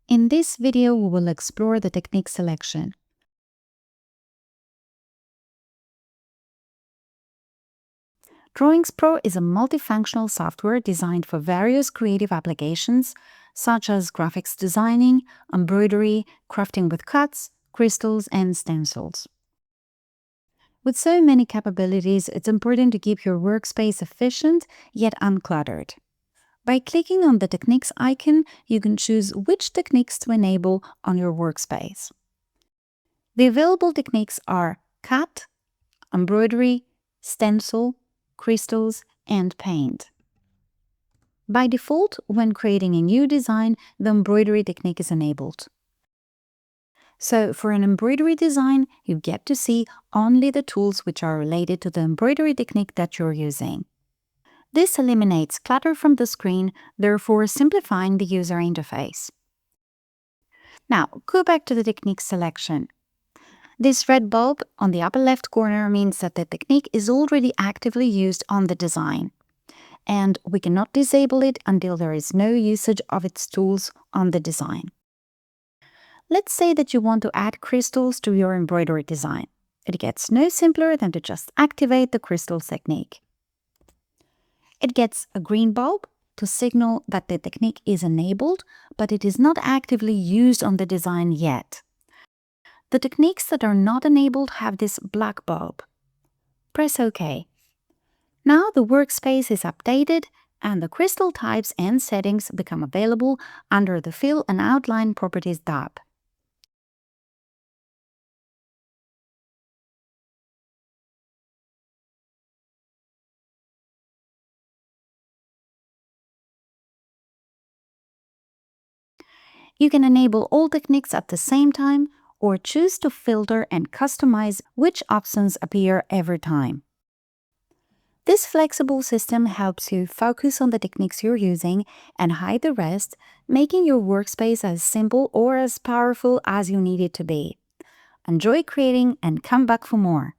In this video, we will explore the technique selection. Drawings Pro is a multifunctional software designed for various creative applications, such as graphics designing, embroidery, crafting with cuts, crystals, and stencils. With so many capabilities, it's important to keep your workspace efficient yet uncluttered. By clicking on the Techniques icon, you can choose which techniques to enable on your workspace. The available techniques are cut, embroidery, stencil, crystals, and paint. By default, when creating a new design, the embroidery technique is enabled. So for an embroidery design, you get to see only the tools which are related to the embroidery technique that you're using. This eliminates clutter from the screen, therefore simplifying the user interface. Now, go back to the technique selection. This red bulb on the upper left corner means that the technique is already actively used on the design, and we cannot disable it until there is no usage of its tools on the design. Let's say that you want to add crystals to your embroidery design. It gets no simpler than to just activate the crystals technique. It gets a green bulb to signal that the technique is enabled, but it is not actively used on the design yet. The techniques that are not enabled have this black bulb. Press OK. Now the workspace is updated and the crystal types and settings become available under the Fill and Outline Properties tab. You can enable all techniques at the same time or choose to filter and customize which options appear every time. This flexible system helps you focus on the techniques you're using and hide the rest, making your workspace as simple or as powerful as you need it to be. Enjoy creating and come back for more.